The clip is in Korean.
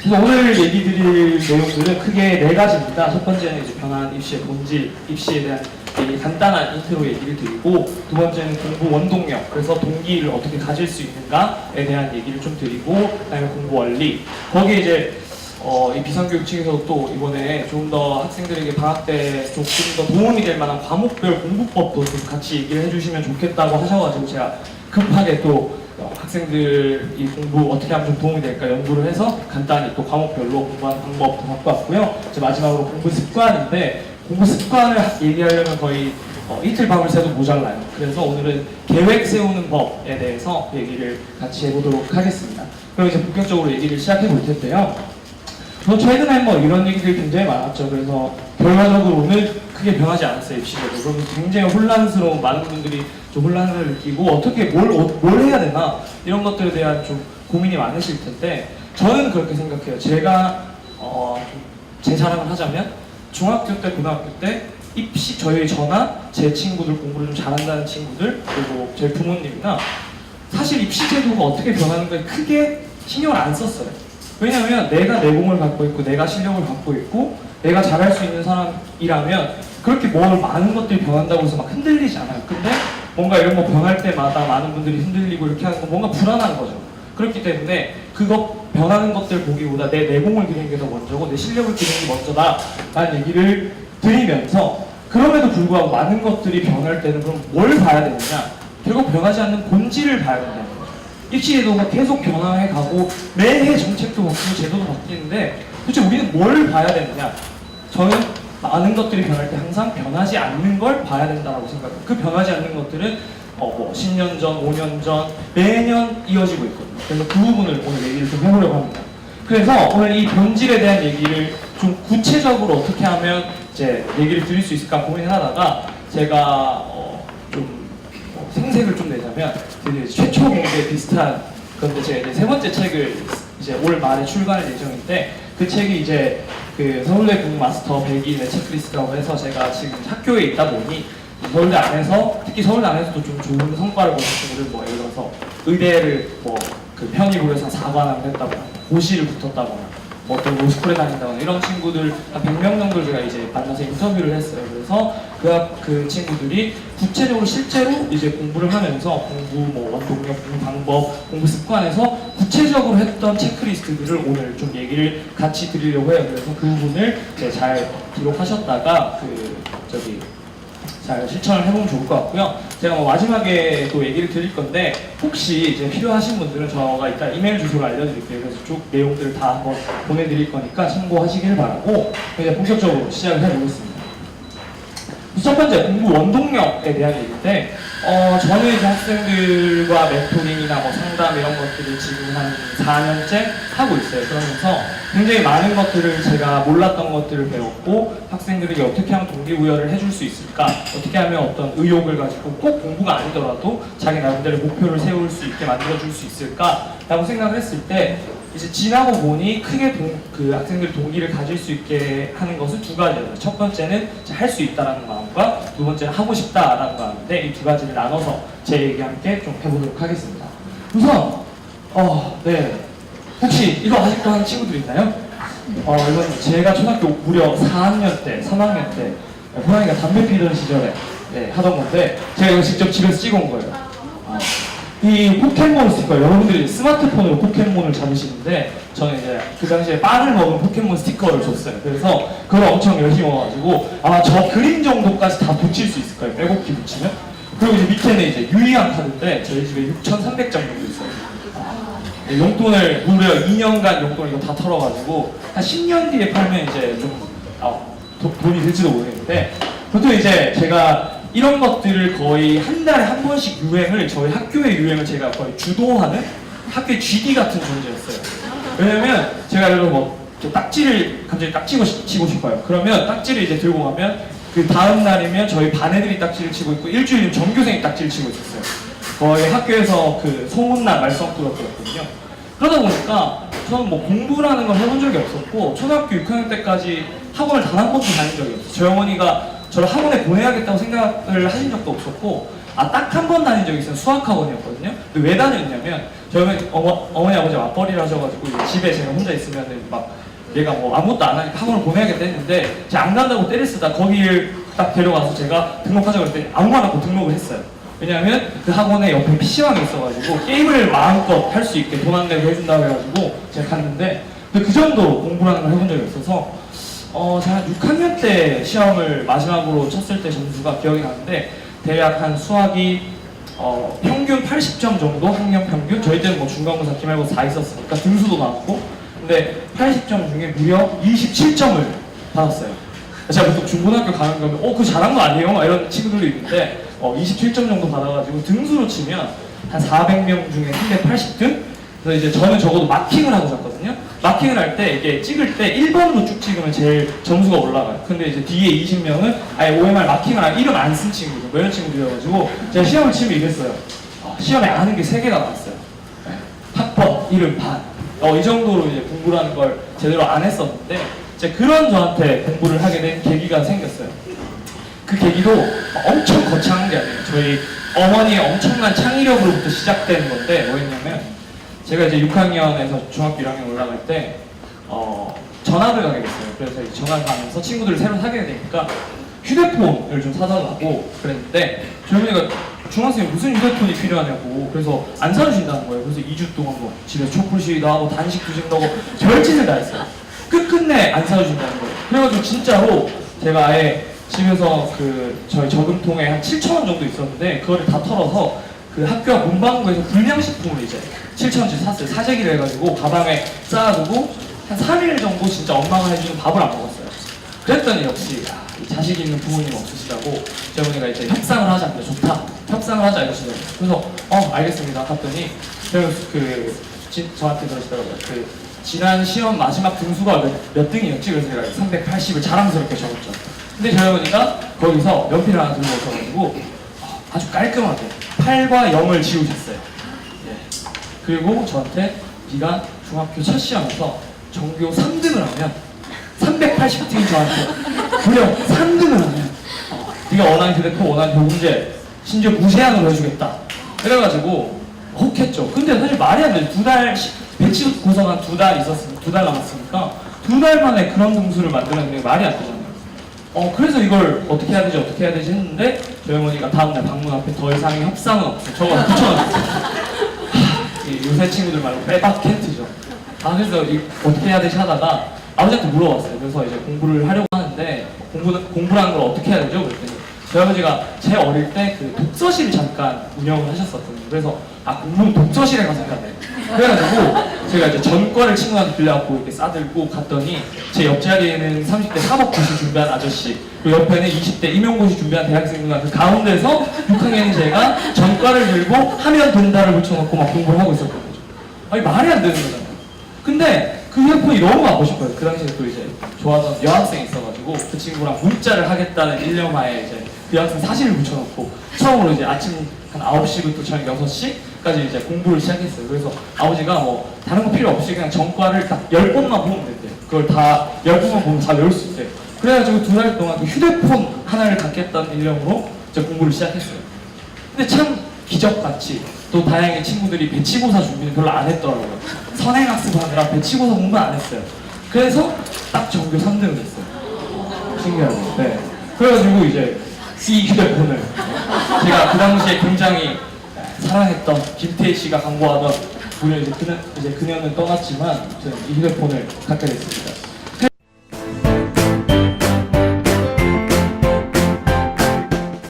그래서 오늘 얘기 드릴 내용들은 크게 네 가지입니다. 첫 번째는 이제 변화한 입시의 본질, 입시에 대한 간단한 인트로 얘기를 드리고, 두 번째는 공부 원동력, 그래서 동기를 어떻게 가질 수 있는가에 대한 얘기를 좀 드리고, 그다음에 공부 원리, 거기에 이제 이 비상교육 측에서 또 이번에 좀 더 학생들에게 방학 때 좀 더 도움이 될 만한 과목별 공부법도 좀 같이 얘기를 해주시면 좋겠다고 하셔가지고 제가 급하게 또 학생들이 공부 어떻게 하면 좀 도움이 될까 연구를 해서 간단히 또 과목별로 공부하는 방법도 갖고 왔고요. 이제 마지막으로 공부 습관인데, 공부 습관을 얘기하려면 거의 이틀 밤을 새도 모자라요. 그래서 오늘은 계획 세우는 법에 대해서 얘기를 같이 해보도록 하겠습니다. 그럼 이제 본격적으로 얘기를 시작해 볼 텐데요. 최근에 뭐 이런 얘기들이 굉장히 많았죠. 그래서 결과적으로는 크게 변하지 않았어요, 입시제도. 그럼 굉장히 혼란스러운, 많은 분들이 좀 혼란을 느끼고 어떻게 뭘 해야 되나 이런 것들에 대한 좀 고민이 많으실 텐데, 저는 그렇게 생각해요. 제가 제 자랑을 하자면 중학교 때, 고등학교 때 저나 제 친구들, 공부를 좀 잘한다는 친구들, 그리고 제 부모님이나 사실 입시제도가 어떻게 변하는가에 크게 신경을 안 썼어요. 왜냐하면 내가 내공을 갖고 있고 내가 실력을 갖고 있고 내가 잘할 수 있는 사람이라면 그렇게 많은 것들이 변한다고 해서 막 흔들리지 않아요. 근데 뭔가 이런 거 변할 때마다 많은 분들이 흔들리고 이렇게 하는 건 뭔가 불안한 거죠. 그렇기 때문에 그거 변하는 것들 보기보다 내 내공을 기르는 게 더 먼저고 내 실력을 기르는 게 먼저다 라는 얘기를 드리면서, 그럼에도 불구하고 많은 것들이 변할 때는 그럼 뭘 봐야 되느냐, 결국 변하지 않는 본질을 봐야 된다. 입시제도가 계속 변화해가고 매해 정책도 바뀌고 제도도 바뀌는데 도대체 우리는 뭘 봐야 되느냐. 저는 많은 것들이 변할 때 항상 변하지 않는 걸 봐야 된다고 생각해요. 그 변하지 않는 것들은 10년 전, 5년 전 매년 이어지고 있거든요. 그래서 그 부분을 오늘 얘기를 좀 해보려고 합니다. 그래서 오늘 이 본질에 대한 얘기를 좀 구체적으로 어떻게 하면 이제 얘기를 드릴 수 있을까 고민을 하다가, 제가 생색을 좀 내자면 최초 공개 비슷한 건데, 제가 이제 세 번째 책을 이제 올 말에 출간할 예정인데, 그 책이 이제 그 서울대 국마스터 100일의 체크리스트라고 해서, 제가 지금 학교에 있다 보니 서울대 안에서, 특히 서울대 안에서도 좀 좋은 성과를 거둔 친구들, 예를 들어서 의대를 그 편입으로 해서 4관왕을 했다거나 고시를 붙었다거나 어떤 로스쿨에 다닌다거나 이런 친구들 한 100명 정도를 제가 이제 만나서 인터뷰를 했어요. 그래서 그 친구들이 구체적으로 실제로 이제 공부를 하면서 공부 원동력, 공부 방법, 공부 습관에서 구체적으로 했던 체크리스트들을 오늘 좀 얘기를 같이 드리려고 해요. 그래서 그 부분을 이제 잘 기록하셨다가 잘 실천을 해보면 좋을 것 같고요. 제가 마지막에 또 얘기를 드릴 건데, 혹시 이제 필요하신 분들은 저가 이따 이메일 주소를 알려드릴게요. 그래서 쭉 내용들을 다 한번 보내드릴 거니까 참고하시길 바라고, 이제 본격적으로 시작을 해보겠습니다. 첫 번째, 공부 원동력에 대한 얘기인데, 저는 이제 학생들과 멘토링이나 상담 이런 것들을 지금 한 4년째 하고 있어요. 그러면서 굉장히 많은 것들을, 제가 몰랐던 것들을 배웠고, 학생들에게 어떻게 하면 동기부여를 해줄 수 있을까, 어떻게 하면 어떤 의욕을 가지고 꼭 공부가 아니더라도 자기 나름대로 목표를 세울 수 있게 만들어줄 수 있을까라고 생각을 했을 때, 이제 지나고 보니 크게 그 학생들 동기를 가질 수 있게 하는 것은 두 가지예요. 첫 번째는 할 수 있다라는 마음과, 두 번째는 하고 싶다라는 마음인데, 이 두 가지를 나눠서 제 얘기와 함께 좀 해보도록 하겠습니다. 우선 네, 혹시 이거 아직도 하는 친구들 있나요? 이건 제가 초등학교 무려 4학년 때, 3학년 때 호랑이가 담배 피던 시절에 하던 건데, 제가 이거 직접 집에서 찍어온 거예요. 이 포켓몬 스티커, 여러분들이 스마트폰으로 포켓몬을 잡으시는데, 저는 이제 그 당시에 빵을 먹은 포켓몬 스티커를 줬어요. 그래서 그걸 엄청 열심히 먹어가지고 아마 저 그림 정도까지 다 붙일 수 있을 거예요, 빼곡히 붙이면. 그리고 이제 밑에는 이제 유리한 카드인데, 저희 집에 6,300장 정도 있어요. 용돈을 무려 2년간 용돈 이거 다 털어가지고 한 10년 뒤에 팔면 이제 좀 돈이 될지도 모르겠는데, 보통 이제 제가 이런 것들을 거의 한 달에 한 번씩 유행을, 저희 학교의 유행을 제가 거의 주도하는 학교의 GD 같은 존재였어요. 왜냐면 제가 예를 들어 딱지를 갑자기 딱 치고 싶어요. 그러면 딱지를 이제 들고 가면 그 다음 날이면 저희 반 애들이 딱지를 치고 있고, 일주일이면 전교생이 딱지를 치고 있었어요. 거의 학교에서 그 소문난 말썽꾸러기였거든요. 그러다 보니까 저는 공부라는 걸 해본 적이 없었고, 초등학교 6학년 때까지 학원을 단 한 번도 다닌 적이 없어요. 저희 어머니가 저를 학원에 보내야겠다고 생각을 하신 적도 없었고, 딱 한 번 다닌 적이 있어요. 수학학원이었거든요. 근데 왜 다녔냐면 저희 어머니 아버지 맞벌이를 하셔가지고 이제 집에 제가 혼자 있으면은 막 얘가 뭐 아무것도 안 하니까 학원을 보내야겠다 했는데 제가 안 간다고 때를 쓰다 거기를 딱 데려가서 제가 등록하자고 했더니 아무 말 없고 등록을 했어요. 왜냐하면 그 학원에 옆에 PC방이 있어가지고 게임을 마음껏 할 수 있게 돈 안 내고 해준다고 해가지고 제가 갔는데 근데 그 정도 공부라는 걸 해본 적이 없어서 제가 6학년 때 시험을 마지막으로 쳤을 때 점수가 기억이 나는데 대략 한 수학이 평균 80점 정도 학년 평균 저희 때는 뭐 중간고사 기말고사 다 있었으니까 등수도 나왔고 근데 80점 중에 무려 27점을 받았어요. 제가 보통 중고등학교 가는 거면 그거 잘한 거 아니에요? 막 이런 친구들도 있는데 27점 정도 받아가지고 등수로 치면 한 400명 중에 380등? 그래서 이제 저는 적어도 마킹을 하고 잤거든요. 마킹을 할 때 이게 찍을 때 1번으로 쭉 찍으면 제일 점수가 올라가요. 근데 이제 뒤에 20명은 아예 OMR 마킹을 하고 이름 안 쓴 친구들, 뭐 이런 친구들이어가지고 제가 시험을 치면 이랬어요. 시험에 아는 게 3개가 나왔어요. 학번, 이름, 반. 이 정도로 이제 공부라는 걸 제대로 안 했었는데 이제 그런 저한테 공부를 하게 된 계기가 생겼어요. 그 계기도 엄청 거창한 게 아니에요. 저희 어머니의 엄청난 창의력으로부터 시작된 건데 뭐였냐면 제가 이제 6학년에서 중학교 1학년 올라갈 때 전학을 가게 됐어요. 그래서 이제 전학 가면서 친구들을 새로 사귀게 되니까 휴대폰을 좀 사달라고 그랬는데 저희 어머니가 중학생이 무슨 휴대폰이 필요하냐고 그래서 안 사주신다는 거예요. 그래서 2주 동안 뭐 집에 촛불 시위도 하고 단식 두식 넣고 별짓을 다 했어요. 끝끝내 안 사주신다는 거예요. 그래가지고 진짜로 제가 아예 집에서 저희 저금통에 한 7,000원 정도 있었는데 그거를 다 털어서 그 학교 앞 문방구에서 불량식품을 이제 7,000원치 샀어요. 사재기를 해가지고 가방에 쌓아두고 한 3일 정도 진짜 엄마가 해주는 밥을 안 먹었어요. 그랬더니 역시 이 자식 있는 부모님 없으시다고 제 어머니가 이제 협상을 하자. 그래 좋다. 협상을 하자 이러시더라고요. 그래서 알겠습니다. 갔더니 저한테 그러시더라고요. 지난 시험 마지막 등수가 몇 등이었지? 그래서 제가 380을 자랑스럽게 적었죠. 근데 저희 어머니가 거기서 연필을 하나 들고 오셔가지고 아주 깔끔하게 8과 0을 지우셨어요. 예. 그리고 저한테 네가 중학교 첫 시험에서 전교 3등을 하면 380등인 저한테 무려 3등을 하면 네가 원하는 휴대폰, 원하는 교문제 심지어 무제한으로 해주겠다. 그래가지고 혹했죠. 근데 사실 말이 안 돼요. 배치 구성한 2달 있었으니까 2달 남았으니까 2달 만에 그런 등수를 만들었는데 말이 안 되잖아요. 그래서 이걸 어떻게 해야 되지 했는데 저희 어머니가 다음날 방문 앞에 더 이상의 협상은 없어. 저거 붙여놨어요. 요새 친구들 말로 빼박 캔트죠. 그래서 어떻게 해야 되지 하다가 아버지한테 물어봤어요. 그래서 이제 공부를 하려고 하는데 공부라는 걸 어떻게 해야 되죠? 그랬더니 저희 아버지가 제 어릴 때 독서실을 잠깐 운영을 하셨었거든요. 그래서 공부는 독서실에 가서 해야 돼. 그래가지고 제가 이제 전과를 친구한테 빌려갖고 이렇게 싸들고 갔더니 제 옆자리에는 30대 사법고시 준비한 아저씨 그리고 옆에는 20대 임용고시 준비한 대학생들과 그 가운데서 6학년인 제가 전과를 들고 하면 된다를 붙여놓고 막 공부를 하고 있었거든요. 말이 안 되는 거잖아요. 근데 그 휴대폰이 너무 갖고 싶어요. 그 당시에 또 이제 좋아하던 여학생이 있어가지고 그 친구랑 문자를 하겠다는 일념하에 이제 그 여학생 사진을 붙여놓고 처음으로 이제 아침 한 9시부터 저녁 6시까지 이제 공부를 시작했어요. 그래서 아버지가 뭐 다른 거 필요 없이 그냥 전과를 딱 10번만 보면 된대요. 그걸 다 10번만 보면 다 외울 수 있대요. 그래가지고 2달 동안 그 휴대폰 하나를 갖겠다는 일념으로 이제 공부를 시작했어요. 근데 참 기적같이 또 다행히 친구들이 배치고사 준비는 별로 안 했더라고요. 선행학습하느라 배치고사 공부 안 했어요. 그래서 딱 전교 3등을 했어요. 신기하죠. 네. 그래가지고 이제 이 휴대폰을 제가 그 당시에 굉장히 사랑했던 김태희 씨가 광고하던 물론 이제 그녀는 떠났지만 저는 이 휴대폰을 갖게 됐습니다.